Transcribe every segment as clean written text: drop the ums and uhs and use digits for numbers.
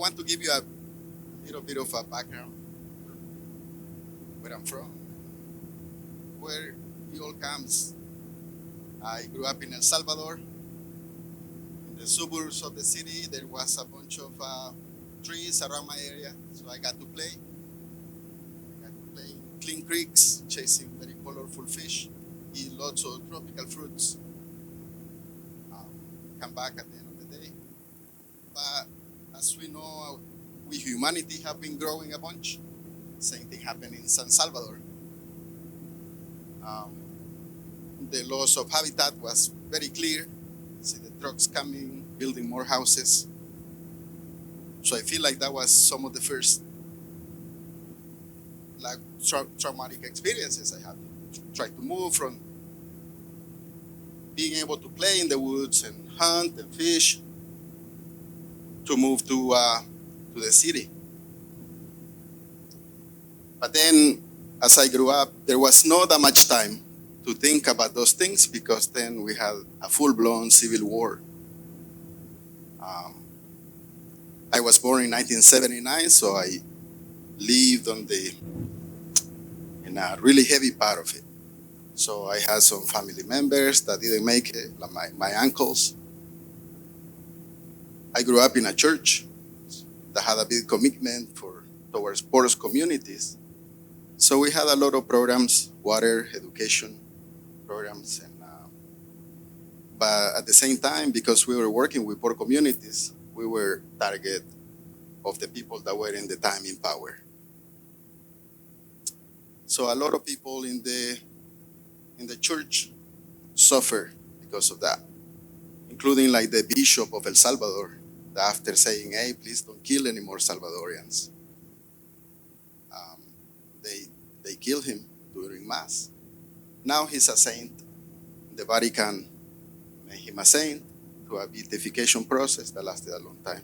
want to give you a little bit of a background where I'm from, where it all comes. I grew up in El Salvador. In the suburbs of the city, there was a bunch of trees around my area, so I got to play. I got to play in clean creeks, chasing very colorful fish, eat lots of tropical fruits, um, come back at the end of the day. But as we know, we humanity have been growing a bunch. Same thing happened in San Salvador. Um, the loss of habitat was very clear. See the trucks coming, building more houses. So I feel like that was some of the first like traumatic experiences I had. Try to move from being able to play in the woods and hunt and fish to move to the city. But then, as I grew up, there was not that much time to think about those things because then we had a full-blown civil war. Um, I was born in 1979, so I lived in a really heavy part of it. So I had some family members that didn't make it, like my uncles. I grew up in a church that had a big commitment towards poor communities. So we had a lot of programs, water, education programs, but at the same time, because we were working with poor communities, we were target of the people that were in the time in power. So a lot of people in the church suffer because of that, including like the bishop of El Salvador, that after saying, "Hey, please don't kill any more Salvadorians," um, they killed him during mass. Now he's a saint. The Vatican made him a saint through a beatification process that lasted a long time.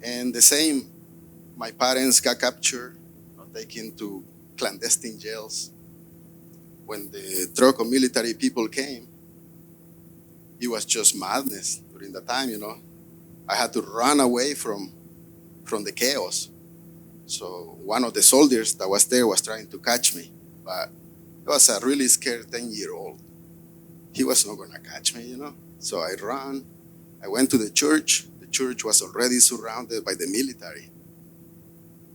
And the same, my parents got captured, taken to clandestine jails. When the truck of military people came, it was just madness during the time, I had to run away from the chaos. So one of the soldiers that was there was trying to catch me, but it was a really scared 10-year-old. He was not gonna catch me, So I ran. I went to the church. The church was already surrounded by the military.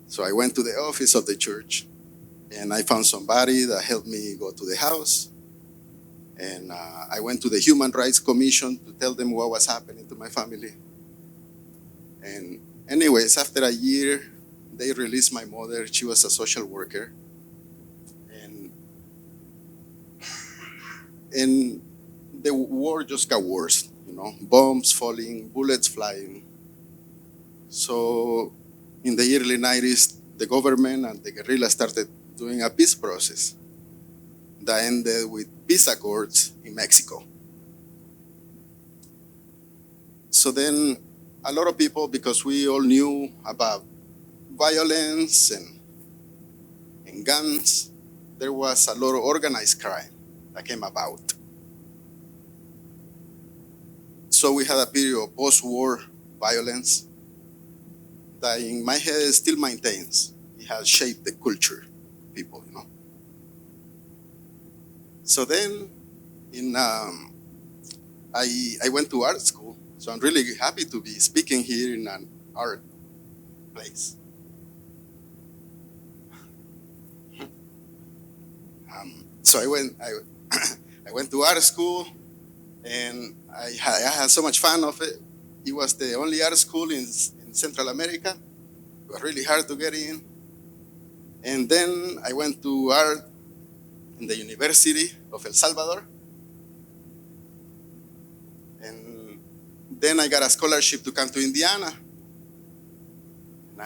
So I went to the office of the church and I found somebody that helped me go to the house. And I went to the Human Rights Commission to tell them what was happening to my family. And anyways, after a year, they released my mother. She was a social worker. And the war just got worse, bombs falling, bullets flying. So in the early 90s, the government and the guerrilla started doing a peace process that ended with peace accords in Mexico. So then a lot of people, because we all knew about violence and guns, there was a lot of organized crime that came about. So we had a period of post-war violence that in my head still maintains. It has shaped the culture of people, So then I went to art school. So I'm really happy to be speaking here in an art place. So I went to art school, and I had so much fun of it. It was the only art school in Central America. It was really hard to get in. And then I went to art in the University of El Salvador. And then I got a scholarship to come to Indiana. And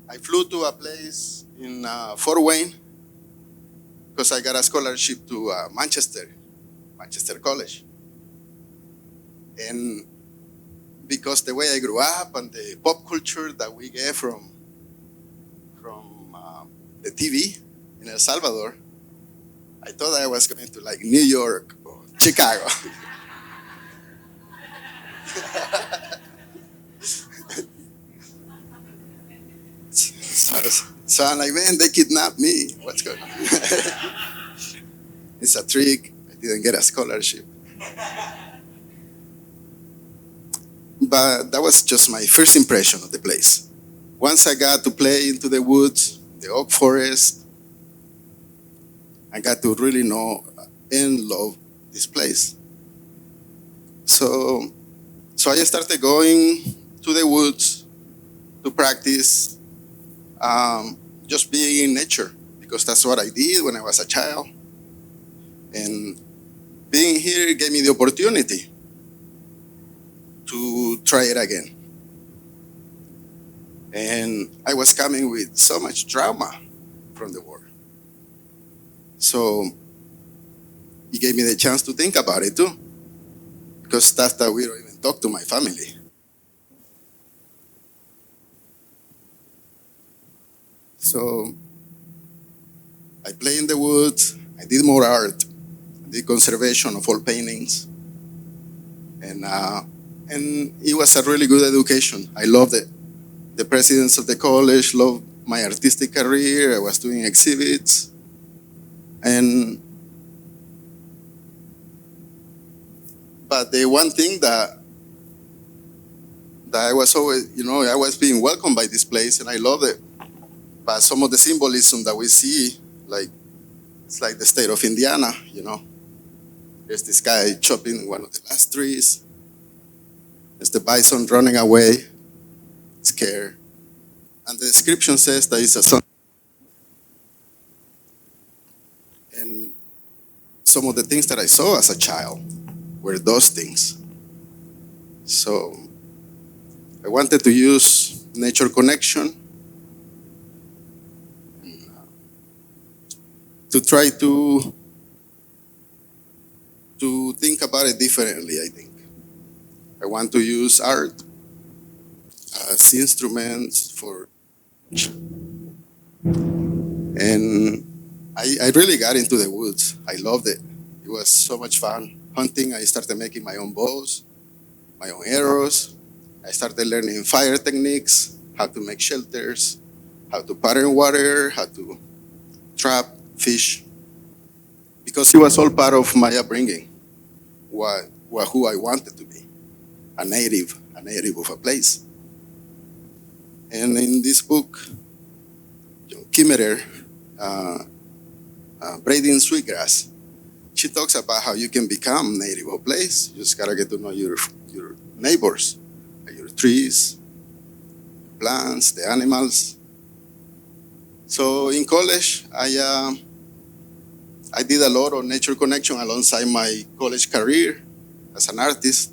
I flew to a place in Fort Wayne because I got a scholarship to Manchester College. And because the way I grew up and the pop culture that we get from the TV in El Salvador, I thought I was going to like New York or Chicago. So I'm like, man, they kidnapped me. What's going on? It's a trick. I didn't get a scholarship. But that was just my first impression of the place. Once I got to play into the woods, the oak forest, I got to really know and love this place. So, so I started going to the woods to practice just being in nature because that's what I did when I was a child. And being here gave me the opportunity to try it again. And I was coming with so much trauma from the war. So it gave me the chance to think about it too. Because stuff that we don't even talk to my family. So I play in the woods, I did more art, I did conservation of all paintings. And it was a really good education. I loved it. The presidents of the college loved my artistic career. I was doing exhibits. But the one thing that I was always, I was being welcomed by this place and I loved it. But some of the symbolism that we see, like, it's like the state of Indiana, There's this guy chopping one of the last trees. There's the bison running away, scared. And the description says that it's a sun. And some of the things that I saw as a child were those things. So I wanted to use nature connection to try to think about it differently, I think. I want to use art as instruments for, and I really got into the woods. I loved it. It was so much fun. Hunting, I started making my own bows, my own arrows. I started learning fire techniques, how to make shelters, how to pattern water, how to trap fish. Because it was all part of my upbringing, who I wanted to be, a native of a place. And in this book, John Kimmerer, Braiding Sweetgrass, she talks about how you can become native of a place. You just gotta get to know your neighbors, your trees, plants, the animals. So in college, I did a lot of nature connection alongside my college career as an artist.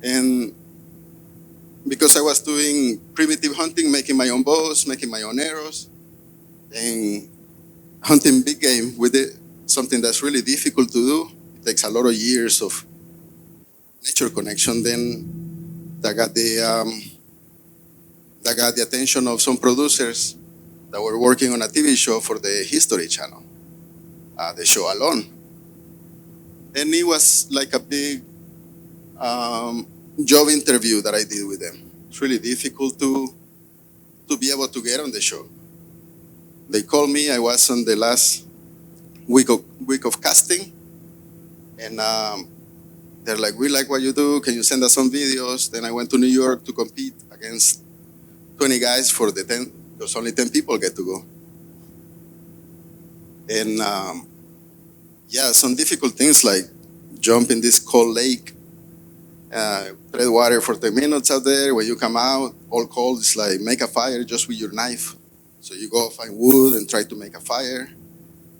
And because I was doing primitive hunting, making my own bows, making my own arrows, and hunting big game with it, something that's really difficult to do. It takes a lot of years of nature connection. Then that got the attention of some producers that were working on a TV show for the History Channel, the show Alone. And it was like a big job interview that I did with them. It's really difficult to be able to get on the show. They called me. I was on the last week of casting, and they're like, "We like what you do. Can you send us some videos?" Then I went to New York to compete against 20 guys for the 10, because only 10 people get to go. And some difficult things like jump in this cold lake, tread water for 10 minutes out there. When you come out, all cold, it's like make a fire just with your knife. So you go find wood and try to make a fire,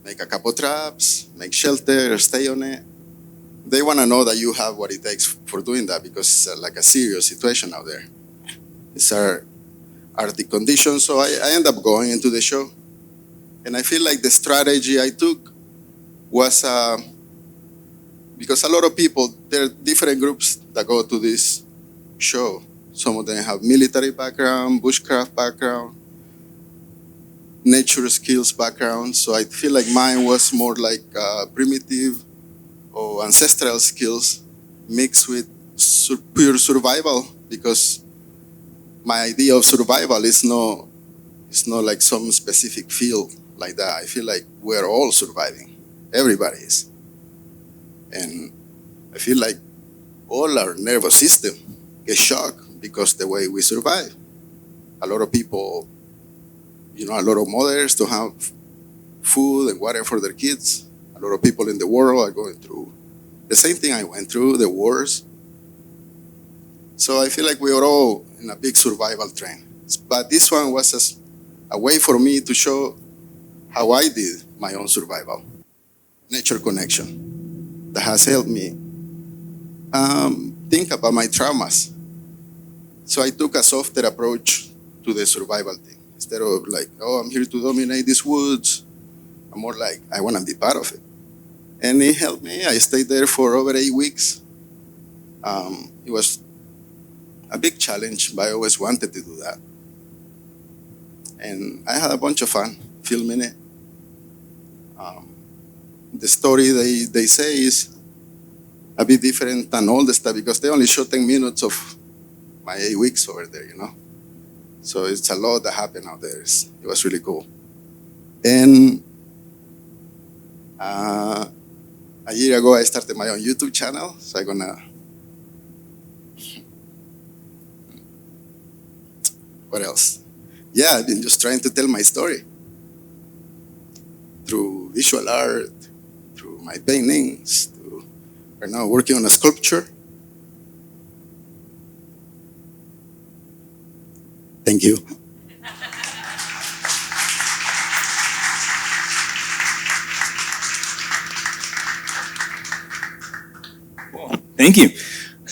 make a couple traps, make shelter, stay on it. They want to know that you have what it takes for doing that because it's like a serious situation out there. It's our Arctic conditions. So I end up going into the show. And I feel like the strategy I took was because a lot of people, there are different groups that go to this show. Some of them have military background, bushcraft background, nature skills background. So I feel like mine was more like primitive or ancestral skills mixed with pure survival, because my idea of survival is It's not like some specific field like that. I feel like we're all surviving. Everybody is. And I feel like all our nervous system gets shocked because the way we survive. A lot of people, a lot of mothers don't have food and water for their kids. A lot of people in the world are going through the same thing I went through, the wars. So I feel like we are all in a big survival train. But this one was a way for me to show how I did my own survival. Nature connection that has helped me think about my traumas. So I took a softer approach to the survival thing. Instead of like, oh, I'm here to dominate these woods, I'm more like, I want to be part of it. And it helped me. I stayed there for over 8 weeks. It was a big challenge, but I always wanted to do that. And I had a bunch of fun filming it. The story they say is a bit different than all the stuff because they only shot 10 minutes of my 8 weeks over there, So it's a lot that happened out there. It was really cool. And a year ago, I started my own YouTube channel. So I'm gonna. What else? Yeah, I've been just trying to tell my story through visual art, through my paintings. Right now, working on a sculpture. Thank you. Cool. Thank you.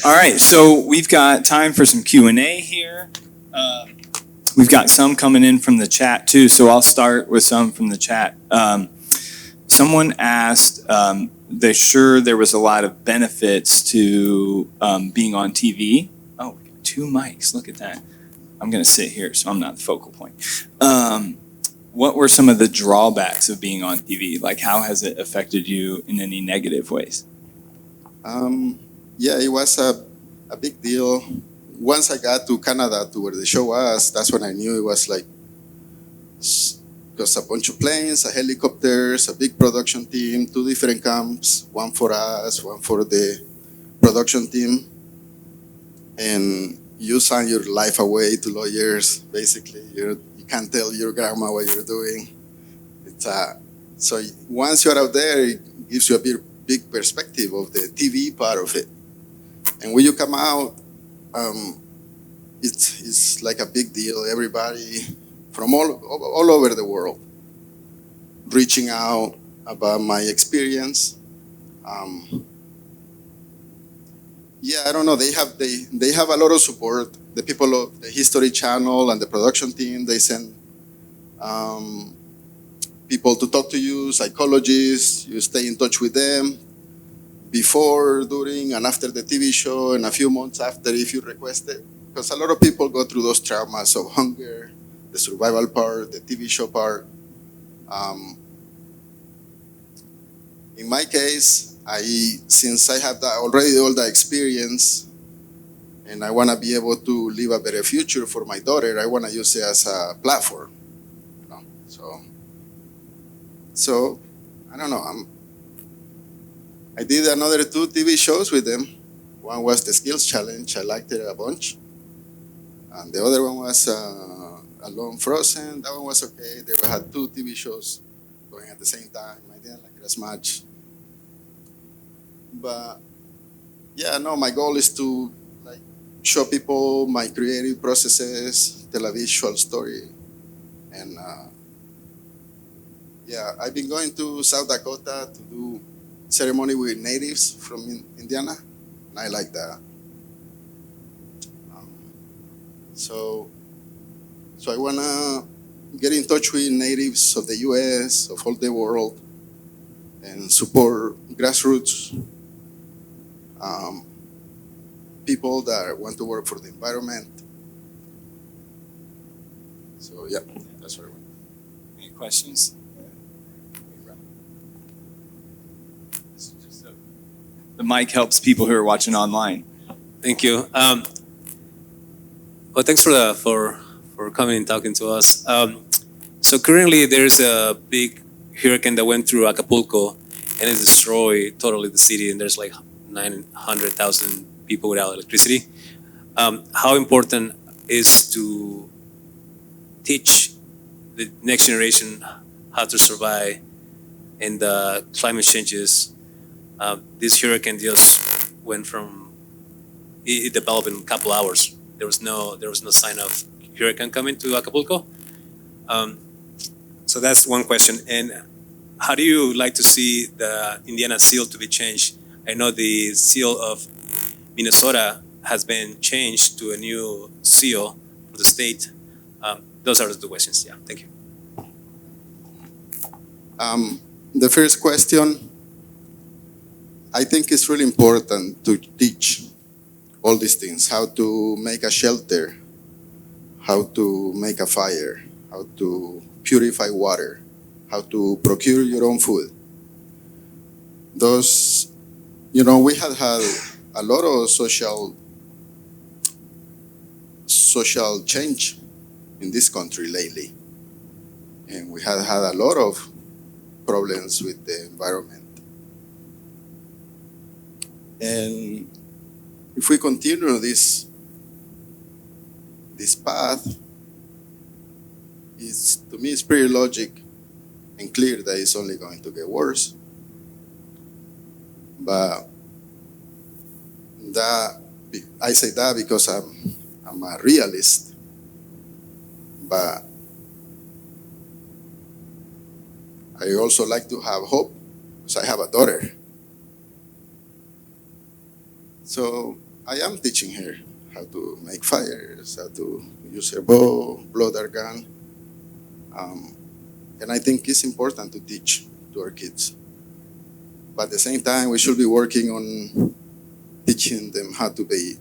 All right, so we've got time for some Q&A here. We've got some coming in from the chat too, so I'll start with some from the chat. Someone asked, they're sure there was a lot of benefits to being on TV. Oh, we got 2 mics, look at that. I'm gonna sit here so I'm not the focal point. What were some of the drawbacks of being on TV? Like how has it affected you in any negative ways? Yeah, it was a big deal. Once I got to Canada to where the show was, that's when I knew it was like, because a bunch of planes, helicopters, a big production team, 2 different camps, one for us, one for the production team. And you sign your life away to lawyers, basically. You can't tell your grandma what you're doing. So once you're out there, it gives you a big perspective of the TV part of it. And when you come out, it's like a big deal. Everybody from all over the world reaching out about my experience. Yeah, I don't know. They have a lot of support. The people of the History Channel and the production team, they send people to talk to you, psychologists. You stay in touch with them before, during, and after the TV show, and a few months after if you request it. Because a lot of people go through those traumas of hunger, the survival part, the TV show part. In my case, since I have already all the experience, and I want to be able to live a better future for my daughter, I want to use it as a platform. So I don't know. I did another 2 TV shows with them. One was the Skills Challenge. I liked it a bunch. And the other one was Alone Frozen. That one was okay. They had 2 TV shows going at the same time. I didn't like it as much. But yeah, no, my goal is to show people my creative processes, tell a visual story. And yeah, I've been going to South Dakota to do ceremony with natives from Indiana, and I like that. So I wanna get in touch with natives of the U.S., of all the world, and support grassroots people that want to work for the environment. So yeah, that's what I want. Any questions? The mic helps people who are watching online. Thank you. Well, thanks for coming and talking to us. So currently there's a big hurricane that went through Acapulco and it destroyed totally the city, and there's like 900,000 people without electricity. How important is to teach the next generation how to survive in the climate changes? This hurricane just went from it developed in a couple hours. There was no sign of hurricane coming to Acapulco. Um, so that's one question. And how do you like to see the Indiana seal to be changed? I know the seal of Minnesota has been changed to a new seal for the state. Those are the two questions. Yeah, thank you. The first question, I think it's really important to teach all these things: how to make a shelter, how to make a fire, how to purify water, how to procure your own food. Those, we had had a lot of social change in this country lately, and we had had a lot of problems with the environment. And if we continue this path, to me it's pretty logic and clear that it's only going to get worse. But I say that because I'm a realist. But I also like to have hope because I have a daughter. So I am teaching her how to make fires, how to use her bow, blow her gun. And I think it's important to teach to our kids. But at the same time, we should be working on teaching them how to be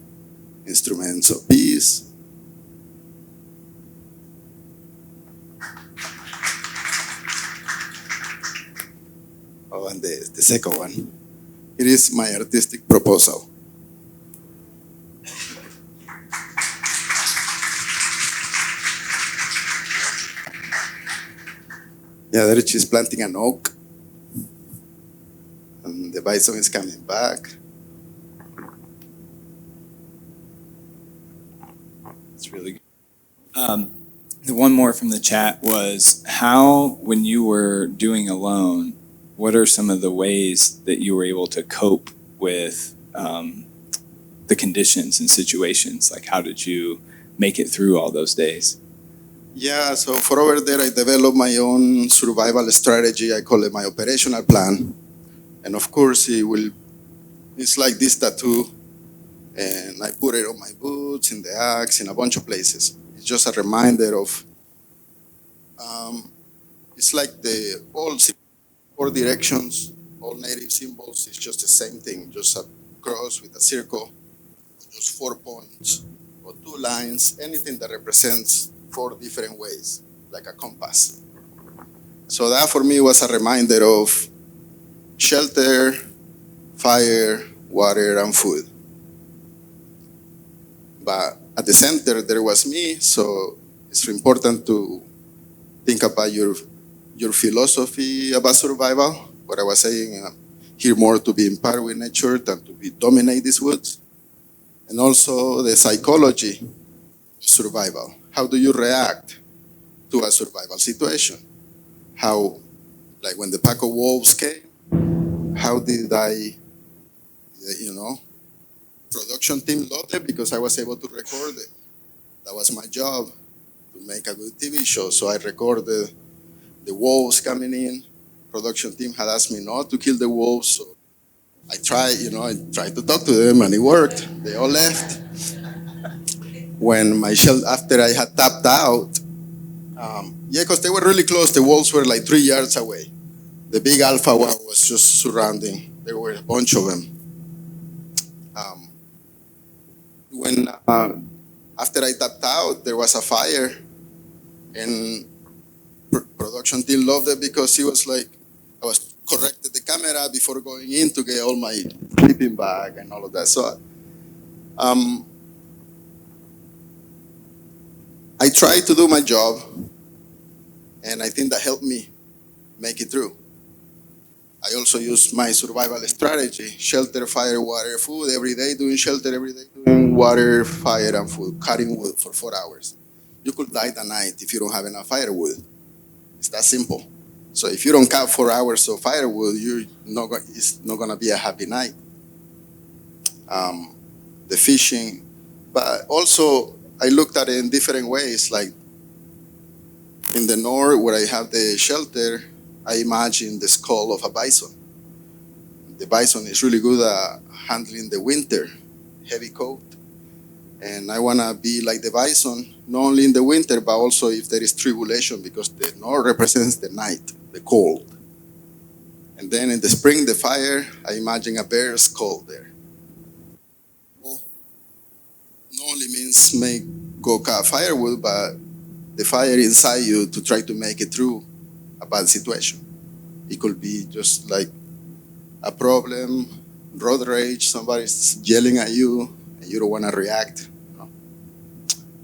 instruments of peace. Oh, and the second one, it is my artistic proposal. Yeah, there she's planting an oak, and the bison is coming back. It's really good. The one more from the chat was how, when you were doing alone, what are some of the ways that you were able to cope with the conditions and situations? Like, how did you make it through all those days? Yeah, so for over there, I developed my own survival strategy. I call it my operational plan. And of course, it's like this tattoo. And I put it on my boots, in the axe, in a bunch of places. It's just a reminder of, it's like the all four directions, all native symbols. It's just the same thing, just a cross with a circle, just 4 points or 2 lines, anything that represents 4 different ways, like a compass. So that for me was a reminder of shelter, fire, water, and food. But at the center, there was me, so it's important to think about your philosophy about survival. What I was saying, here more to be in par with nature than to dominate these woods. And also the psychology of survival. How do you react to a survival situation? How, like when the pack of wolves came, how did I, production team loved it because I was able to record it. That was my job, to make a good TV show. So I recorded the wolves coming in. Production team had asked me not to kill the wolves, so I tried to talk to them, and it worked. They all left. When after I had tapped out, because they were really close. The wolves were like 3 yards away. The big alpha one was just surrounding. There were a bunch of them. When after I tapped out, there was a fire, and production team loved it because he was like, I was corrected the camera before going in to get all my sleeping bag and all of that. So I tried to do my job, And I think that helped me make it through. I also use my survival strategy: shelter, fire, water, food every day, doing shelter every day, doing water, fire, and food, cutting wood for 4 hours. You could die that night if you don't have enough firewood. It's that simple. So if you don't cut 4 hours of firewood, it's not gonna be a happy night. The fishing, but also I looked at it in different ways. Like in the north, where I have the shelter, I imagine the skull of a bison. The bison is really good at handling the winter, heavy coat, and I wanna be like the bison, not only in the winter, but also if there is tribulation, because the north represents the night, the cold. And then in the spring, the fire, I imagine a bear skull there. Not only means make go cut firewood, but the fire inside you to try to make it through a bad situation. It could be just like a problem, road rage, somebody's yelling at you, and you don't want to react.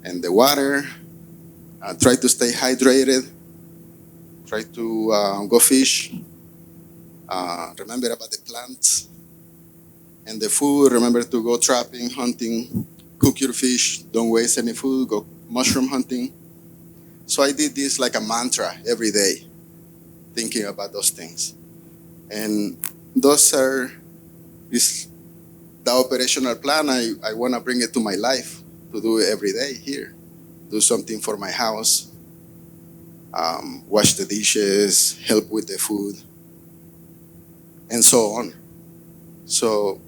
And the water, try to stay hydrated, try to go fish, remember about the plants. And the food, remember to go trapping, hunting, cook your fish, don't waste any food, go mushroom hunting. So I did this like a mantra every day, thinking about those things. And those are is the operational plan. I want to bring it to my life, to do it every day here. Do something for my house, wash the dishes, help with the food, and so on. So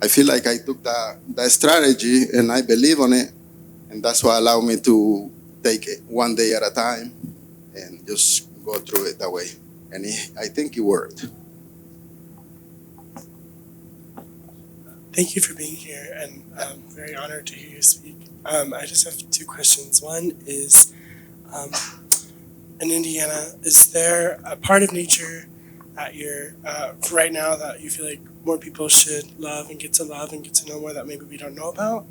I feel like I took that strategy and I believe on it, and that's what allowed me to take it one day at a time and just go through it that way. And I think it worked. Thank you for being here, and I'm very honored to hear you speak. I just have two questions. One is, in Indiana, is there a part of nature that you're right now that you feel like more people should love and get to know more that maybe we don't know about?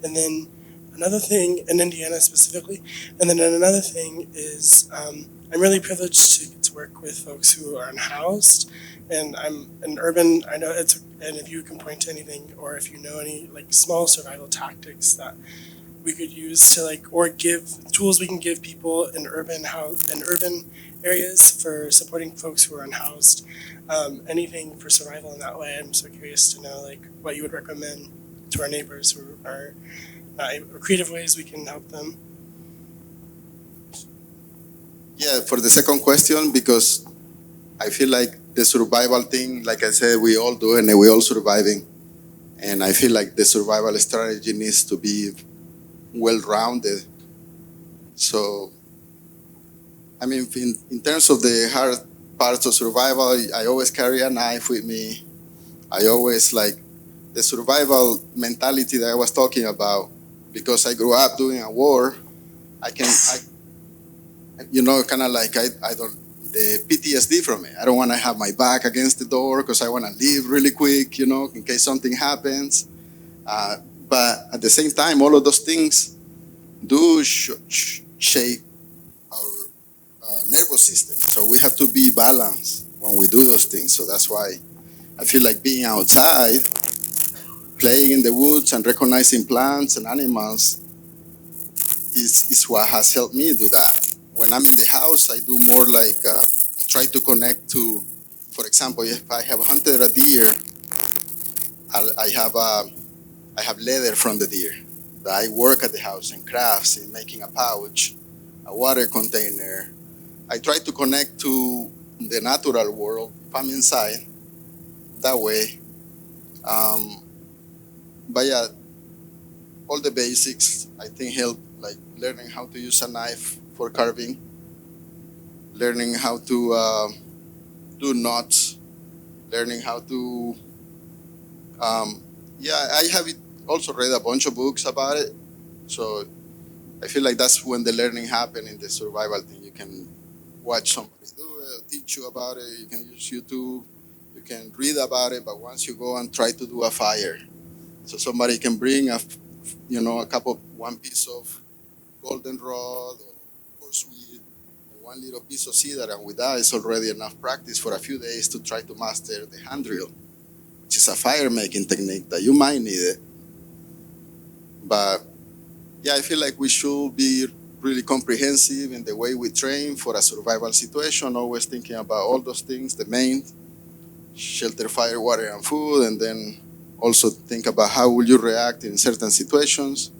And then another thing in Indiana specifically, and then another thing is I'm really privileged to get to work with folks who are unhoused, and I'm an urban. I know it's, and if you can point to anything, or if you know any like small survival tactics that we could use to like, or give tools we can give people in urban areas for supporting folks who are unhoused. Anything for survival in that way. I'm so curious to know like what you would recommend to our neighbors who are not able, or creative ways we can help them. Yeah, for the second question, because I feel like the survival thing, like I said, we all do, and we all surviving. And I feel like the survival strategy needs to be well-rounded. So, I mean, in terms of the hard parts of survival, I always carry a knife with me. I always like the survival mentality that I was talking about, because I grew up doing a war. Kind of like I don't, the PTSD from it. I don't want to have my back against the door because I want to leave really quick, in case something happens. But at the same time, all of those things do shape our nervous system. So we have to be balanced when we do those things. So that's why I feel like being outside, playing in the woods and recognizing plants and animals is what has helped me do that. When I'm in the house, I do more like, I try to connect to, for example, if I have hunted a deer, I have leather from the deer. I work at the house in crafts, in making a pouch, a water container. I try to connect to the natural world if I'm inside, that way. But yeah, all the basics I think help, like learning how to use a knife for carving, learning how to do knots, learning how to, I have also read a bunch of books about it. So I feel like that's when the learning happens in the survival thing. You can watch somebody do it, teach you about it. You can use YouTube. You can read about it. But once you go and try to do a fire, so somebody can bring one piece of goldenrod or horseweed, one little piece of cedar, and with that, it's already enough practice for a few days to try to master the hand drill, which is a fire making technique that you might need it. But yeah, I feel like we should be really comprehensive in the way we train for a survival situation, always thinking about all those things, the main shelter, fire, water, and food, and then also think about how will you react in certain situations,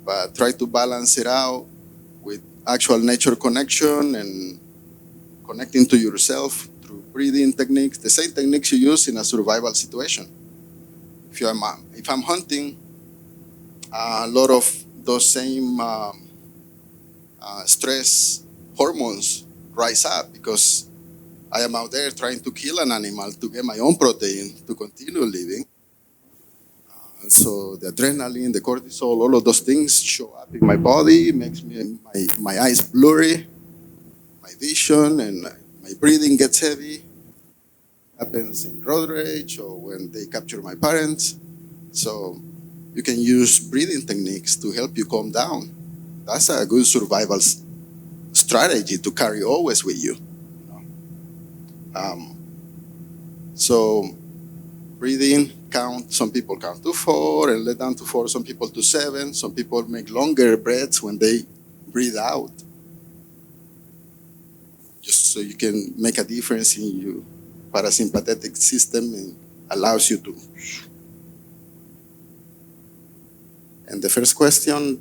but try to balance it out with actual nature connection and connecting to yourself through breathing techniques, the same techniques you use in a survival situation. If I'm hunting, a lot of those same stress hormones rise up because I am out there trying to kill an animal to get my own protein to continue living. And so the adrenaline, the cortisol, all of those things show up in my body, makes my eyes blurry, my vision, and my breathing gets heavy. Happens in road rage or when they capture my parents. So you can use breathing techniques to help you calm down. That's a good survival strategy to carry always with you. So breathing, count. Some people count to 4 and let down to 4. Some people to 7. Some people make longer breaths when they breathe out, just so you can make a difference in your parasympathetic system and allows you to. And the first question,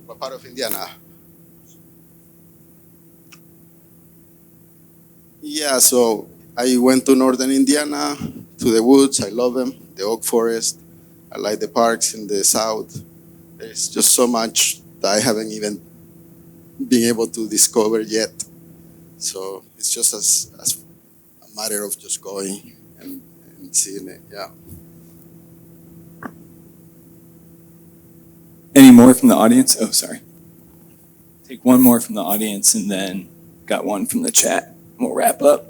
what part of Indiana? Yeah, so I went to northern Indiana, to the woods. I love them, the oak forest. I like the parks in the south. There's just so much that I haven't even been able to discover yet. So it's just as a matter of just going and seeing it, yeah. Any more from the audience? Oh, sorry. Take one more from the audience and then got one from the chat. We'll wrap up.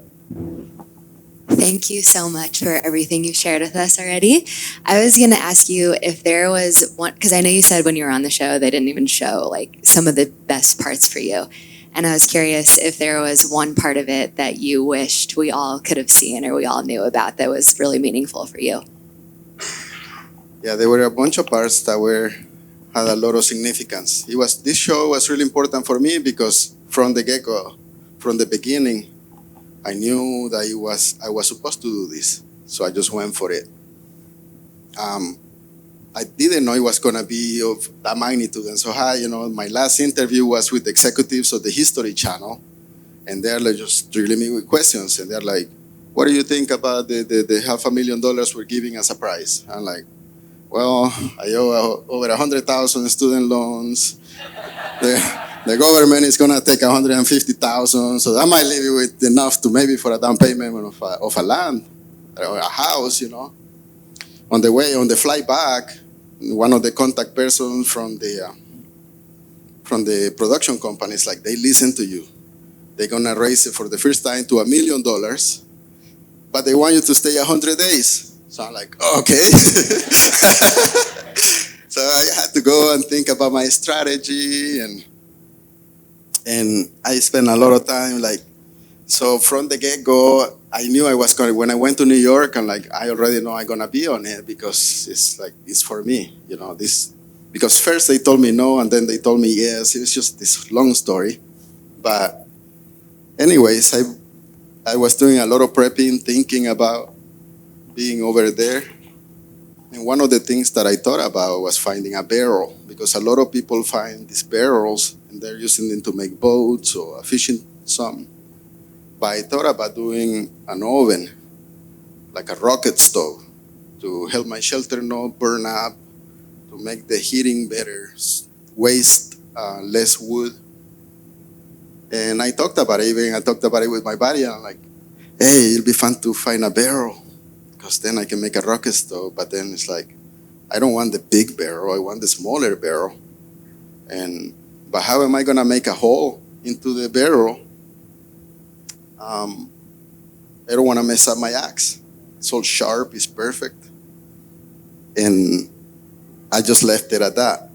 Thank you so much for everything you shared with us already. I was going to ask you if there was one, because I know you said when you were on the show, they didn't even show like some of the best parts for you. And I was curious if there was one part of it that you wished we all could have seen or we all knew about that was really meaningful for you. Yeah, there were a bunch of parts that had a lot of significance. This show was really important for me because from the get-go, from the beginning, I knew that I was supposed to do this, so I just went for it. I didn't know it was gonna be of that magnitude and so high. My last interview was with executives of the History Channel, and they're like just drilling me with questions, and they're like, "What do you think about the $500,000 we're giving as a prize?" I'm like, "Well, I owe over 100,000 student loans. The government is gonna take 150,000, so that might leave you with enough to maybe for a down payment of a land or a house, On the flight back, one of the contact persons from the production companies, like, they listen to you. They're gonna raise it for the first time to $1 million, but they want you to stay 100 days. So I'm like, okay. So I had to go and think about my strategy, and I spent a lot of time, so from the get-go, I knew I was going to, when I went to New York, and I already know I'm going to be on it because it's for me, because first they told me no, and then they told me yes. It was just this long story. But anyways, I was doing a lot of prepping, thinking about being over there. And one of the things that I thought about was finding a barrel, because a lot of people find these barrels and they're using them to make boats or fishing some. But I thought about doing an oven, like a rocket stove, to help my shelter not burn up, to make the heating better, waste less wood. And I talked about it with my buddy, and I'm like, hey, it'll be fun to find a barrel, because then I can make a rocket stove. But then it's like, I don't want the big barrel, I want the smaller barrel. But how am I gonna make a hole into the barrel? I don't wanna mess up my axe. It's all sharp, it's perfect. And I just left it at that.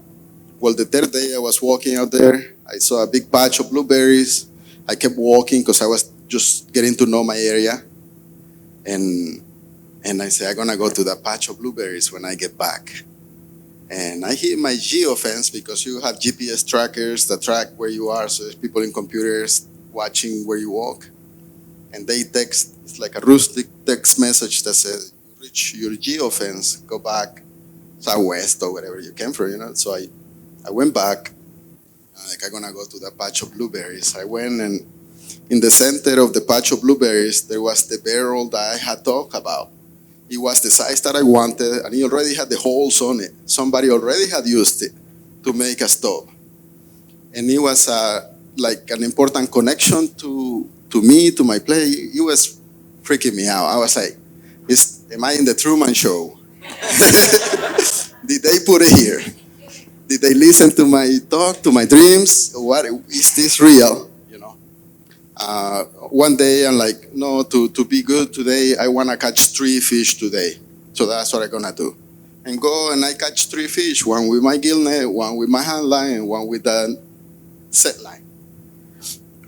Well, the third day I was walking out there, I saw a big patch of blueberries. I kept walking because I was just getting to know my area. And I said, I'm gonna go to the patch of blueberries when I get back. And I hit my geofence because you have GPS trackers that track where you are. So there's people in computers watching where you walk. And they text, it's like a rustic text message that says, you reach your geofence, go back southwest or wherever you came from, So I went back, I'm gonna go to the patch of blueberries. I went, and in the center of the patch of blueberries, there was the barrel that I had talked about. It was the size that I wanted, and it already had the holes on it. Somebody already had used it to make a stove. And it was like an important connection to me, to my play. It was freaking me out. I was like, am I in the Truman Show? Did they put it here? Did they listen to my talk, to my dreams? What is this real? One day I'm like, no, to be good today, I want to catch 3 fish today. So that's what I'm going to do. And go and I catch 3 fish, one with my gill net, one with my hand line, and one with the set line.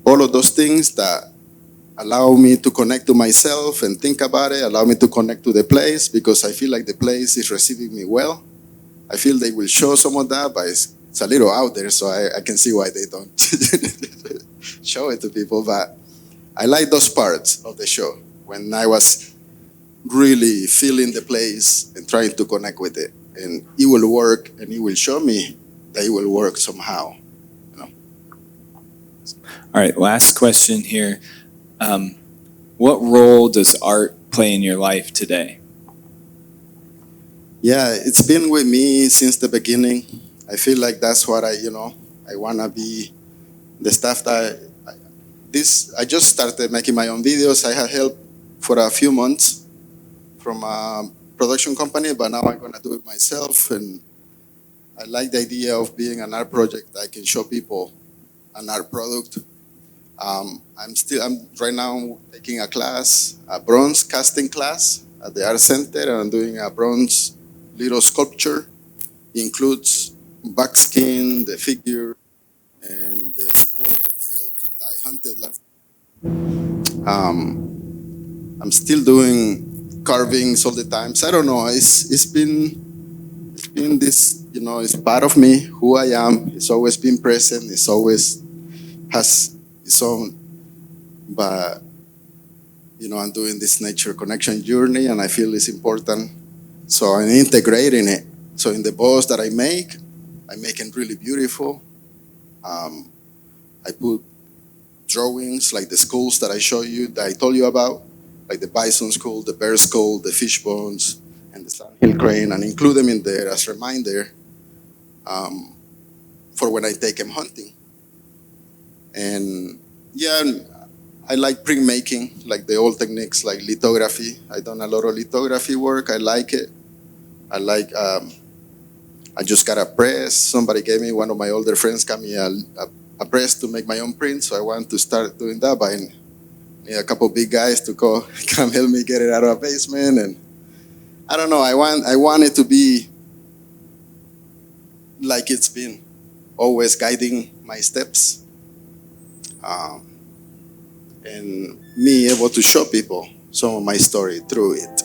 All of those things that allow me to connect to myself and think about it, allow me to connect to the place, because I feel like the place is receiving me well. I feel they will show some of that, but it's a little out there, so I can see why they don't show it to people. But I like those parts of the show when I was really feeling the place and trying to connect with it. And it will work, and it will show me that it will work somehow. All right, last question here. What role does art play in your life today? Yeah, it's been with me since the beginning. I feel like that's what I want to be. The stuff that I just started making my own videos. I had help for a few months from a production company, but now I'm going to do it myself. And I like the idea of being an art project that I can show people an art product. I'm right now taking a class, a bronze casting class at the art center, and I'm doing a bronze little sculpture. It includes buckskin, the figure, and the skull of the elk that I hunted last. I'm still doing carvings all the time. So I don't know. It's been this. It's part of me, who I am. It's always been present. It's always has its own. But I'm doing this nature connection journey, and I feel it's important. So I'm integrating it. So in the bows that I make it really beautiful. I put drawings like the skulls that I show you, that I told you about, like the bison skull, the bear skull, the fish bones, and the sandhill crane, and include them in there as a reminder for when I take them hunting. And yeah, I like printmaking, like the old techniques, like lithography. I've done a lot of lithography work. I like it. I just got a press. Somebody gave me, one of my older friends got me a press to make my own print. So I want to start doing that, but I need a couple big guys to come help me get it out of a basement. And I don't know, I want it to be like it's been, always guiding my steps. And me able to show people some of my story through it.